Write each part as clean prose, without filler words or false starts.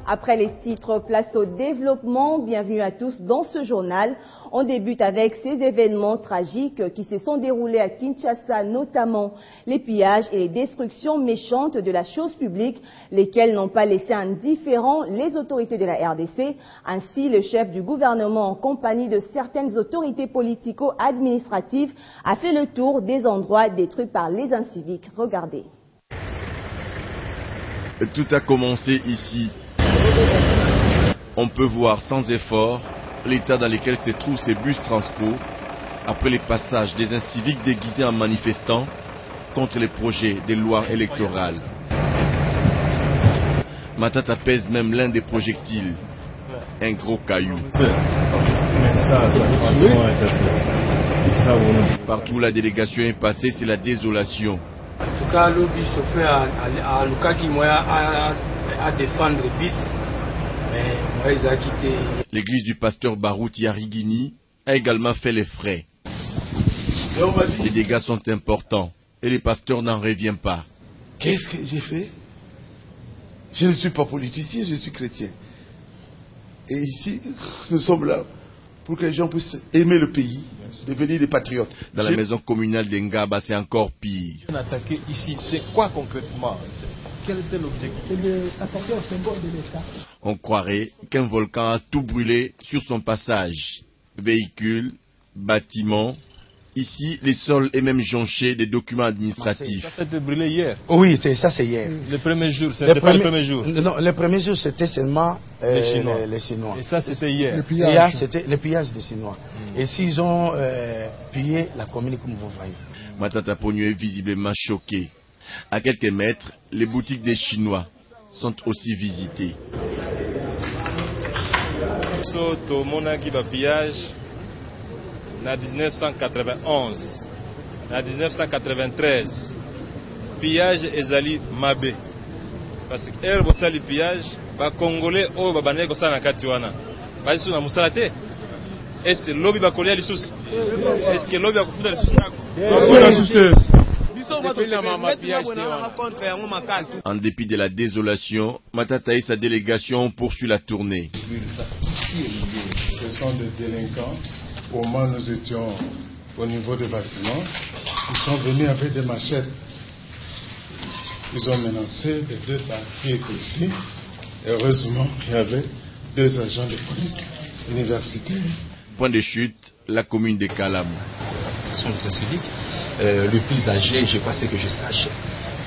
Après les titres, place au développement. Bienvenue à tous dans ce journal. On débute avec ces événements tragiques qui se sont déroulés à Kinshasa, notamment les pillages et les destructions méchantes de la chose publique, lesquelles n'ont pas laissé indifférents les autorités de la RDC. Ainsi, le chef du gouvernement, en compagnie de certaines autorités politico-administratives, a fait le tour des endroits détruits par les inciviques. Regardez. Tout a commencé ici. On peut voir sans effort l'état dans lequel se trouvent ces bus transpo après le passage des inciviques déguisés en manifestants contre les projets de loi électorale. Matata pèse même l'un des projectiles, un gros caillou. Partout où la délégation est passée, c'est la désolation. En tout cas, le bus fait à Lukaki à défendre le bus. L'église du pasteur Barouti Yarigini a également fait les frais. Les dégâts sont importants et le pasteur n'en revient pas. Qu'est-ce que j'ai fait? Je ne suis pas politicien, je suis chrétien. Et ici, nous sommes là pour que les gens puissent aimer le pays, devenir des patriotes. Dans la maison communale d'Engaba, c'est encore pire. On a attaqué ici, c'est quoi concrètement? Quel était l'objectif? C'est d'apporter un symbole de l'État. On croirait qu'un volcan a tout brûlé sur son passage. Véhicules, bâtiments. Ici, les sols est même jonché des documents administratifs. Ça s'était brûlé hier? Oui, ça c'est hier. Le premier jour, c'était pas le premier jour? Non, le premier jour c'était seulement les Chinois. Les Chinois. Et ça c'était hier? Le pillage, c'était le pillage des Chinois. Et s'ils ont pillé la commune comme vous voyez. Matata Pogno est visiblement choqué. À quelques mètres, les boutiques des Chinois sont aussi visitées. Soto monaki ba pillage en 1991, en 1993. Pillage ezali mabe. Parce que erbo sali pillage, ba congolais o ba bané ko sana kati wana. Ba suna musalate. Est-ce que lobby ba kolia lisusu? Est-ce que lobby ba kufuta lisusu? En dépit de la désolation, Matata et sa délégation poursuivent la tournée. Ce sont des délinquants. Au moment où nous étions au niveau des bâtiments, ils sont venus avec des machettes. Ils ont menacé les deux qui étaient ici. Heureusement, il y avait deux agents de police universitaires. Point de chute, la commune de Kalam. Ce sont des civiques. Le plus âgé, je crois, c'est que je sache,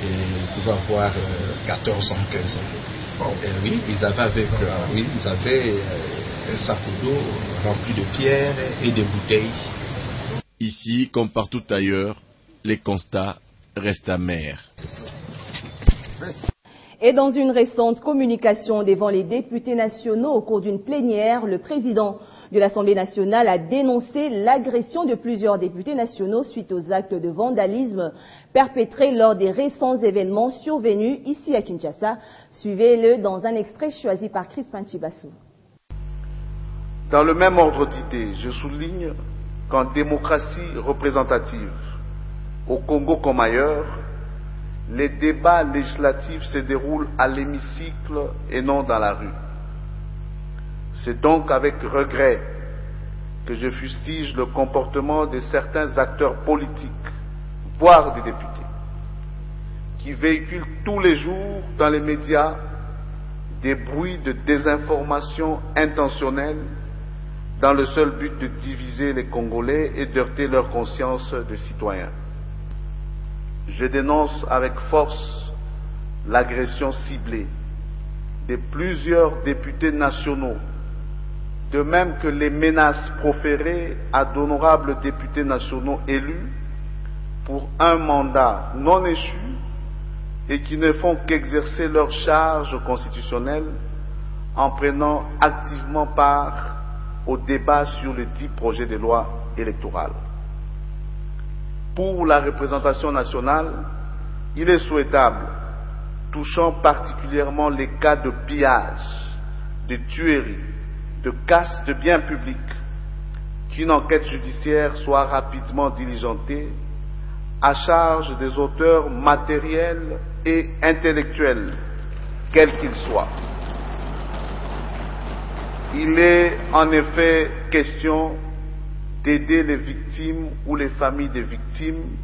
il pouvait avoir 14 ans, 15 ans. Oui, ils avaient un sac d'eau rempli de pierres et de bouteilles. Ici, comme partout ailleurs, les constats restent amers. Et dans une récente communication devant les députés nationaux au cours d'une plénière, le président de l'Assemblée nationale a dénoncé l'agression de plusieurs députés nationaux suite aux actes de vandalisme perpétrés lors des récents événements survenus ici à Kinshasa. Suivez-le dans un extrait choisi par Crispin Chibassou. Dans le même ordre d'idées, je souligne qu'en démocratie représentative, au Congo comme ailleurs, les débats législatifs se déroulent à l'hémicycle et non dans la rue. C'est donc avec regret que je fustige le comportement de certains acteurs politiques, voire des députés, qui véhiculent tous les jours dans les médias des bruits de désinformation intentionnelle dans le seul but de diviser les Congolais et d'heurter leur conscience de citoyens. Je dénonce avec force l'agression ciblée de plusieurs députés nationaux, de même que les menaces proférées à d'honorables députés nationaux élus pour un mandat non échu et qui ne font qu'exercer leur charge constitutionnelle en prenant activement part au débat sur le dit projet de loi électorale. Pour la représentation nationale, il est souhaitable, touchant particulièrement les cas de pillage, de tuerie, de casse de biens publics, qu'une enquête judiciaire soit rapidement diligentée à charge des auteurs matériels et intellectuels, quels qu'ils soient. Il est en effet question d'aider les victimes ou les familles des victimes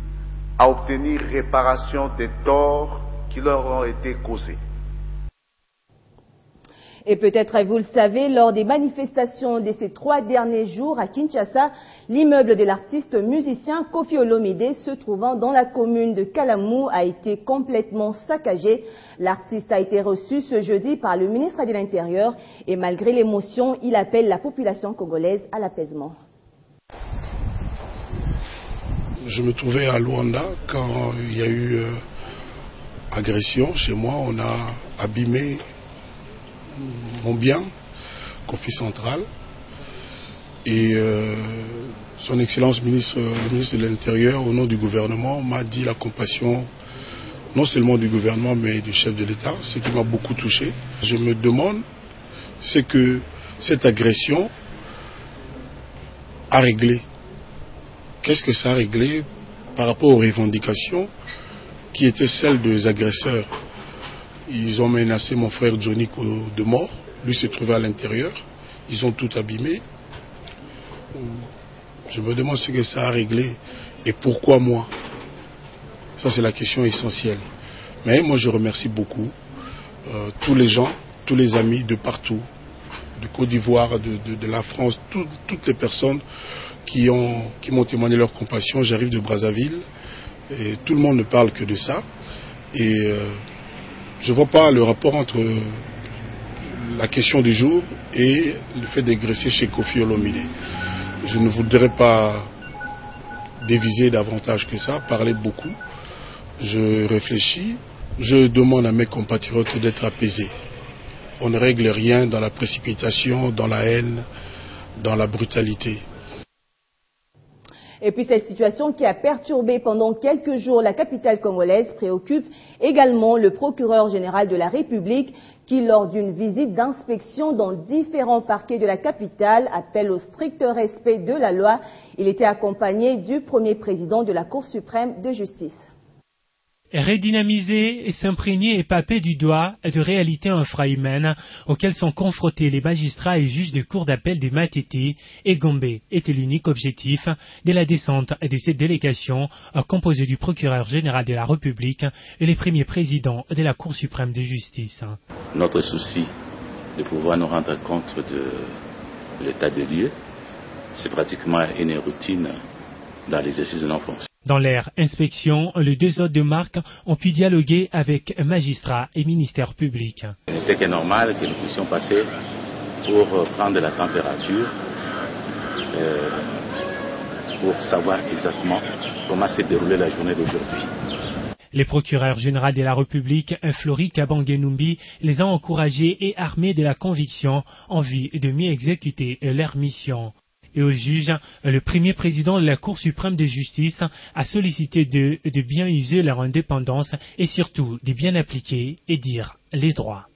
à obtenir réparation des torts qui leur ont été causés. Et peut-être vous le savez, lors des manifestations de ces 3 derniers jours à Kinshasa, l'immeuble de l'artiste musicien Koffi Olomide se trouvant dans la commune de Kalamou a été complètement saccagé. L'artiste a été reçu ce jeudi par le ministre de l'Intérieur et malgré l'émotion, il appelle la population congolaise à l'apaisement. Je me trouvais à Luanda quand il y a eu agression chez moi. On a abîmé mon bien, Koffi Central, et son Excellence le ministre de l'Intérieur, au nom du gouvernement, m'a dit la compassion, non seulement du gouvernement, mais du chef de l'État, ce qui m'a beaucoup touché. Je me demande, c'est que cette agression a réglé. Qu'est-ce que ça a réglé par rapport aux revendications qui étaient celles des agresseurs? Ils ont menacé mon frère Johnny de mort. Lui se trouvait à l'intérieur. Ils ont tout abîmé. Je me demande ce que ça a réglé et pourquoi moi. Ça, c'est la question essentielle. Mais moi, je remercie beaucoup tous les gens, tous les amis de partout, de Côte d'Ivoire, de la France, toutes les personnes qui m'ont témoigné leur compassion. J'arrive de Brazzaville et tout le monde ne parle que de ça. Et je ne vois pas le rapport entre la question du jour et le fait d'agresser chez Koffi Olomide. Je ne voudrais pas déviser davantage que ça, parler beaucoup. Je réfléchis, je demande à mes compatriotes d'être apaisés. On ne règle rien dans la précipitation, dans la haine, dans la brutalité. Et puis cette situation qui a perturbé pendant quelques jours la capitale congolaise préoccupe également le procureur général de la République qui, lors d'une visite d'inspection dans différents parquets de la capitale, appelle au strict respect de la loi. Il était accompagné du premier président de la Cour suprême de justice. Redynamiser et s'imprégner et paper du doigt de réalités infrahumaines auxquelles sont confrontés les magistrats et juges de cour d'appel de Matete et Gombe était l'unique objectif de la descente de cette délégation composée du procureur général de la République et les premiers présidents de la Cour suprême de justice. Notre souci de pouvoir nous rendre compte de l'état des lieux, c'est pratiquement une routine dans l'exercice de nos fonctions. Dans leur inspection, les 2 hôtes de marque ont pu dialoguer avec magistrats et ministères publics. Il n'était que normal que nous puissions passer pour prendre la température, pour savoir exactement comment s'est déroulée la journée d'aujourd'hui. Les procureurs généraux de la République, Flori Kabange-Numbi, les ont encouragés et armés de la conviction en vue de mieux exécuter leur mission. Et au juge, le premier président de la Cour suprême de justice a sollicité d'eux de bien user leur indépendance et surtout de bien appliquer et dire les droits.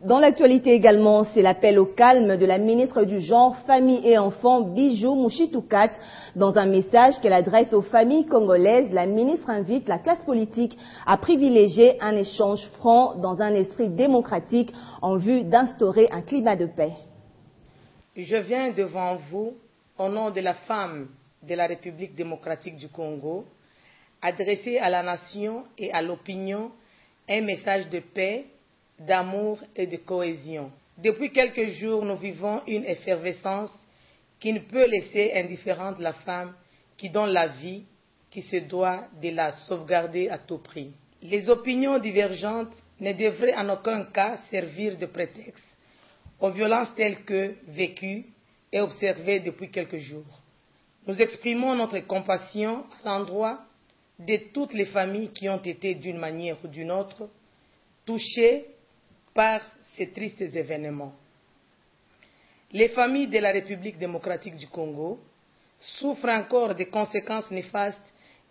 Dans l'actualité également, c'est l'appel au calme de la ministre du Genre, Famille et Enfants, Bijou Mouchitoukat. Dans un message qu'elle adresse aux familles congolaises, la ministre invite la classe politique à privilégier un échange franc dans un esprit démocratique en vue d'instaurer un climat de paix. Je viens devant vous, au nom de la femme de la République démocratique du Congo, adresser à la nation et à l'opinion un message de paix, d'amour et de cohésion. Depuis quelques jours, nous vivons une effervescence qui ne peut laisser indifférente la femme qui donne la vie, qui se doit de la sauvegarder à tout prix. Les opinions divergentes ne devraient en aucun cas servir de prétexte aux violences telles que vécues et observées depuis quelques jours. Nous exprimons notre compassion à l'endroit de toutes les familles qui ont été d'une manière ou d'une autre touchées par ces tristes événements. Les familles de la République démocratique du Congo souffrent encore des conséquences néfastes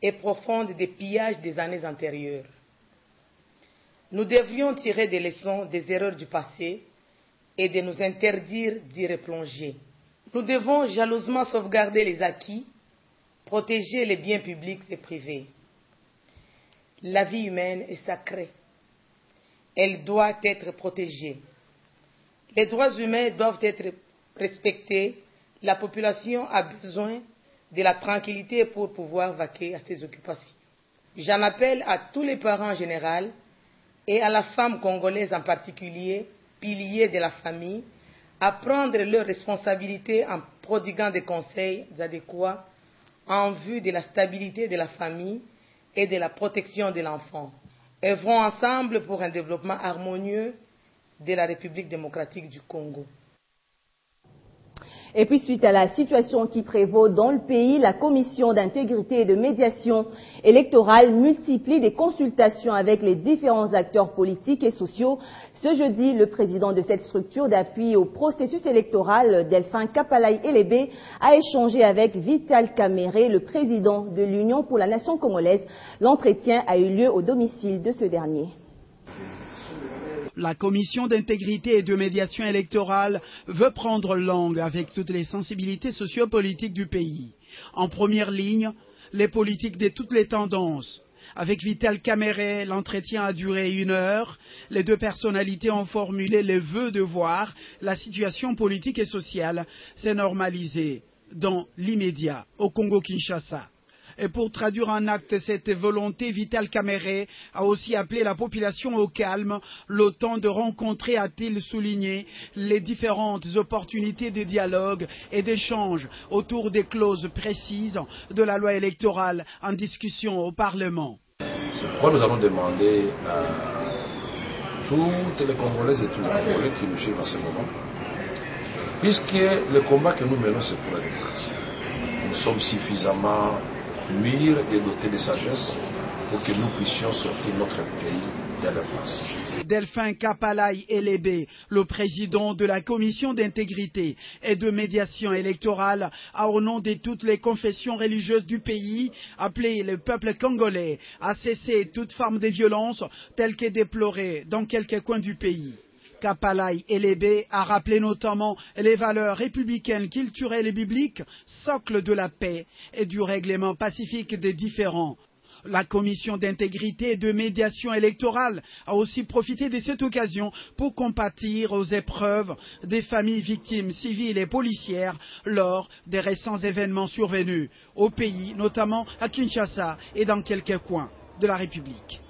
et profondes des pillages des années antérieures. Nous devrions tirer des leçons des erreurs du passé et de nous interdire d'y replonger. Nous devons jalousement sauvegarder les acquis, protéger les biens publics et privés. La vie humaine est sacrée. Elle doit être protégée. Les droits humains doivent être respectés. La population a besoin de la tranquillité pour pouvoir vaquer à ses occupations. J'en appelle à tous les parents en général et à la femme congolaise en particulier, pilier de la famille, à prendre leurs responsabilités en prodiguant des conseils adéquats en vue de la stabilité de la famille et de la protection de l'enfant. Œuvrons ensemble pour un développement harmonieux de la République démocratique du Congo. Et puis suite à la situation qui prévaut dans le pays, la commission d'intégrité et de médiation électorale multiplie des consultations avec les différents acteurs politiques et sociaux. Ce jeudi, le président de cette structure d'appui au processus électoral, Delphin Kapalaï Elébé, a échangé avec Vital Kamerhe, le président de l'Union pour la nation congolaise. L'entretien a eu lieu au domicile de ce dernier. La commission d'intégrité et de médiation électorale veut prendre langue avec toutes les sensibilités sociopolitiques du pays. En première ligne, les politiques de toutes les tendances. Avec Vital Kamerhe, l'entretien a duré 1 heure. Les deux personnalités ont formulé le vœu de voir la situation politique et sociale s'est normalisée dans l'immédiat au Congo-Kinshasa. Et pour traduire en acte cette volonté, Vital Kamerhe a aussi appelé la population au calme, le temps de rencontrer, a-t-il souligné, les différentes opportunités de dialogue et d'échange autour des clauses précises de la loi électorale en discussion au Parlement. C'est pourquoi nous allons demander à toutes les Congolaises et tous les Congolais qui nous suivent en ce moment, puisque le combat que nous menons, c'est pour la démocratie. Nous sommes suffisamment mûrs et dotés de sagesse pour que nous puissions sortir notre pays de l'impasse. Delphin Kapalaï Elébé, le président de la commission d'intégrité et de médiation électorale, a au nom de toutes les confessions religieuses du pays appelé le peuple congolais à cesser toute forme de violence telle que déplorée dans quelques coins du pays. Kapalaï Elébé a rappelé notamment les valeurs républicaines, culturelles et bibliques, socle de la paix et du règlement pacifique des différends. La commission d'intégrité et de médiation électorale a aussi profité de cette occasion pour compatir aux épreuves des familles victimes civiles et policières lors des récents événements survenus au pays, notamment à Kinshasa et dans quelques coins de la République.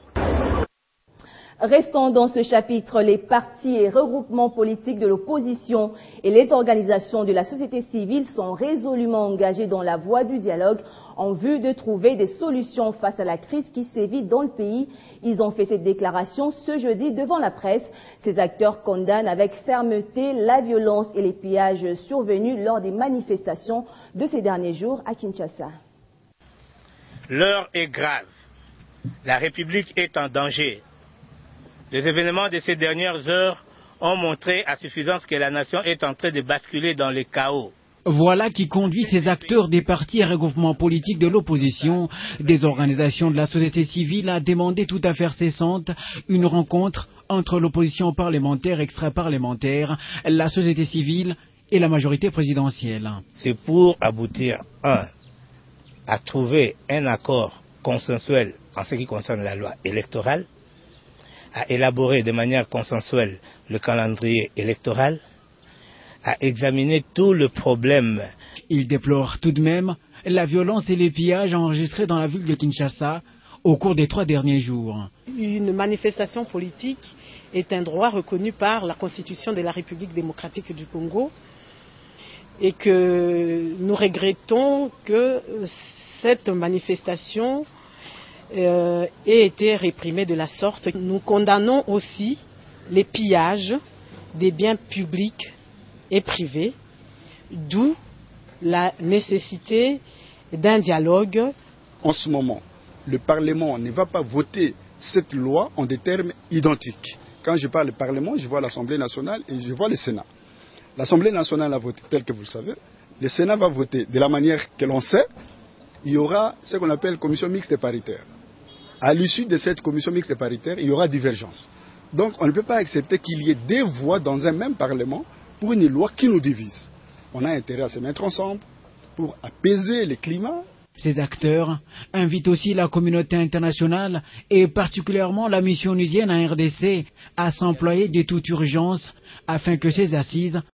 Restons dans ce chapitre, les partis et regroupements politiques de l'opposition et les organisations de la société civile sont résolument engagés dans la voie du dialogue en vue de trouver des solutions face à la crise qui sévit dans le pays. Ils ont fait cette déclaration ce jeudi devant la presse. Ces acteurs condamnent avec fermeté la violence et les pillages survenus lors des manifestations de ces derniers jours à Kinshasa. L'heure est grave. La République est en danger. Les événements de ces dernières heures ont montré à suffisance que la nation est en train de basculer dans le chaos. Voilà qui conduit ces acteurs des partis et regroupements politiques de l'opposition, des organisations de la société civile à demander toute affaire cessante une rencontre entre l'opposition parlementaire, extra-parlementaire, la société civile et la majorité présidentielle. C'est pour aboutir, à trouver un accord consensuel en ce qui concerne la loi électorale, à élaborer de manière consensuelle le calendrier électoral, à examiner tout le problème. Il déplore tout de même la violence et les pillages enregistrés dans la ville de Kinshasa au cours des 3 derniers jours. Une manifestation politique est un droit reconnu par la Constitution de la République démocratique du Congo et que nous regrettons que cette manifestation ait été réprimée de la sorte. Nous condamnons aussi les pillages des biens publics et privés, d'où la nécessité d'un dialogue. En ce moment, le Parlement ne va pas voter cette loi en des termes identiques. Quand je parle du Parlement, je vois l'Assemblée nationale et je vois le Sénat. L'Assemblée nationale a voté tel que vous le savez. Le Sénat va voter de la manière que l'on sait. Il y aura ce qu'on appelle commission mixte paritaire. À l'issue de cette commission mixte paritaire, il y aura divergence. Donc on ne peut pas accepter qu'il y ait 2 voix dans un même Parlement pour une loi qui nous divise. On a intérêt à se mettre ensemble pour apaiser le climat. Ces acteurs invitent aussi la communauté internationale et particulièrement la mission onusienne à RDC à s'employer de toute urgence afin que ces assises